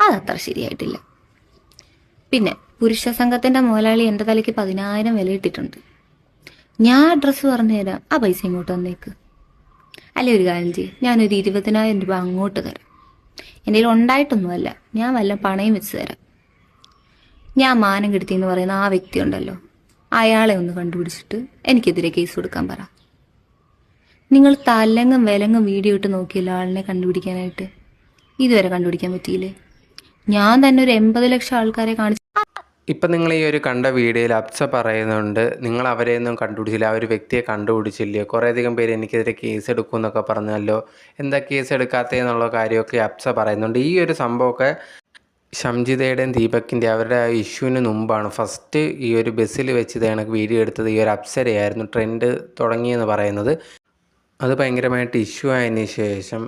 അതത്ര ശരിയായിട്ടില്ല. പിന്നെ പുരുഷ സംഘത്തിന്റെ മുതലാളി എൻ്റെ തലയ്ക്ക് 10,000 വില ഇട്ടിട്ടുണ്ട്. ഞാൻ ഡ്രസ്സ് പറഞ്ഞു തരാം, ആ പൈസ ഇങ്ങോട്ട് വന്നേക്ക്. അല്ലെ ഒരു കാര്യം ചെയ്യും, ഞാനൊരു 20,000 രൂപ അങ്ങോട്ട് തരാം. എൻ്റെ കയ്യിൽ ഉണ്ടായിട്ടൊന്നുമല്ല, ഞാൻ വല്ല പണയം വെച്ച് തരാം. ഞാൻ മാനം കെടുത്തി എന്ന് പറയുന്ന ആ വ്യക്തി ഉണ്ടല്ലോ, അയാളെ ഒന്ന് കണ്ടുപിടിച്ചിട്ട് എനിക്കെതിരെ കേസ് കൊടുക്കാൻ പറ. നിങ്ങൾ തലങ്ങും വിലങ്ങും വീഡിയോ ഇട്ട് നോക്കിയല്ലോ ആളിനെ കണ്ടുപിടിക്കാനായിട്ട്, ഇതുവരെ കണ്ടുപിടിക്കാൻ പറ്റിയില്ലേ? ഞാൻ തന്നെ ഒരു 80 ലക്ഷം ആൾക്കാരെ കാണിച്ചു. ഇപ്പം നിങ്ങൾ ഈ ഒരു കണ്ട വീഡിയോയിൽ അപ്സ പറയുന്നുണ്ട്, നിങ്ങൾ അവരെയൊന്നും കണ്ടുപിടിച്ചില്ല, ആ ഒരു വ്യക്തിയെ കണ്ടുപിടിച്ചില്ലയോ, കുറേയധികം പേര് എനിക്കെതിരെ കേസ് എടുക്കും എന്നൊക്കെ പറഞ്ഞല്ലോ, എന്താ കേസ് എടുക്കാത്തതെന്നുള്ള കാര്യമൊക്കെ അപ്സ പറയുന്നുണ്ട്. ഈ ഒരു സംഭവമൊക്കെ ഷംജിതയുടെയും ദീപക്കിൻ്റെ അവരുടെ ആ ഇഷ്യൂവിന് മുമ്പാണ്. ഫസ്റ്റ് ഈ ഒരു ബസ്സിൽ വെച്ച് ഇതാണ് വീഡിയോ എടുത്തത് ഈ ഒരു അപ്സരയായിരുന്നു, ട്രെൻഡ് തുടങ്ങിയെന്ന് പറയുന്നത്. അത് ഭയങ്കരമായിട്ട് ഇഷ്യൂ ആയതിന് ശേഷം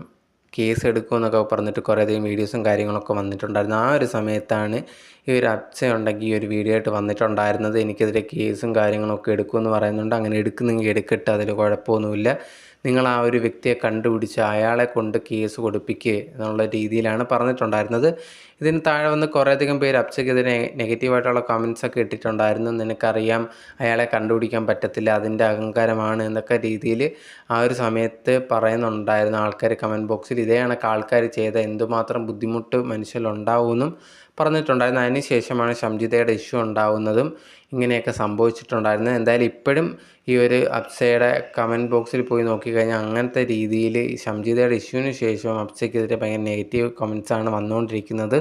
കേസ് എടുക്കുമെന്നൊക്കെ പറഞ്ഞിട്ട് കുറേയധികം വീഡിയോസും കാര്യങ്ങളൊക്കെ വന്നിട്ടുണ്ടായിരുന്നു. ആ ഒരു സമയത്താണ് ഈ ഒരു അപ്സ ഉണ്ടെങ്കിൽ ഈ ഒരു വീഡിയോ ആയിട്ട് വന്നിട്ടുണ്ടായിരുന്നത്. എനിക്കെതിരെ കേസും കാര്യങ്ങളൊക്കെ എടുക്കുമെന്ന് പറയുന്നുണ്ട്. അങ്ങനെ എടുക്കുന്നെങ്കിൽ എടുക്കട്ടെ, അതിൽ കുഴപ്പമൊന്നുമില്ല. നിങ്ങൾ ആ ഒരു വ്യക്തിയെ കണ്ടുപിടിച്ച് അയാളെ കൊണ്ട് കേസ് കൊടുപ്പിക്കുക എന്നുള്ള രീതിയിലാണ് പറഞ്ഞിട്ടുണ്ടായിരുന്നത്. ഇതിന് താഴെ വന്ന് കുറേയധികം പേര് അപ്സയ്ക്കെതിരെ നെഗറ്റീവായിട്ടുള്ള കമൻസൊക്കെ ഇട്ടിട്ടുണ്ടായിരുന്നു. നിനക്കറിയാം അയാളെ കണ്ടുപിടിക്കാൻ പറ്റത്തില്ല, അതിൻ്റെ അഹങ്കാരമാണ് എന്നൊക്കെ രീതിയിൽ ആ ഒരു സമയത്ത് പറയുന്നുണ്ടായിരുന്ന ആൾക്കാർ കമൻറ്റ് ബോക്സിൽ. ഇതേ കണക്ക് ആൾക്കാർ ചെയ്ത എന്തുമാത്രം ബുദ്ധിമുട്ട് മനുഷ്യരുണ്ടാവുമെന്നും പറഞ്ഞിട്ടുണ്ടായിരുന്നു. അതിന് ശേഷമാണ് ഷംജിതയുടെ ഇഷ്യൂ ഉണ്ടാവുന്നതും ഇങ്ങനെയൊക്കെ സംഭവിച്ചിട്ടുണ്ടായിരുന്നത്. എന്തായാലും ഇപ്പോഴും ഈ ഒരു അപ്സയുടെ കമൻറ്റ് ബോക്സിൽ പോയി നോക്കിക്കഴിഞ്ഞാൽ അങ്ങനത്തെ രീതിയിൽ ഷംജിതയുടെ ഇഷ്യൂവിന് ശേഷം അപ്സയ്ക്കെതിരെ ഭയങ്കര നെഗറ്റീവ് കമൻസാണ് വന്നുകൊണ്ടിരിക്കുന്നത്.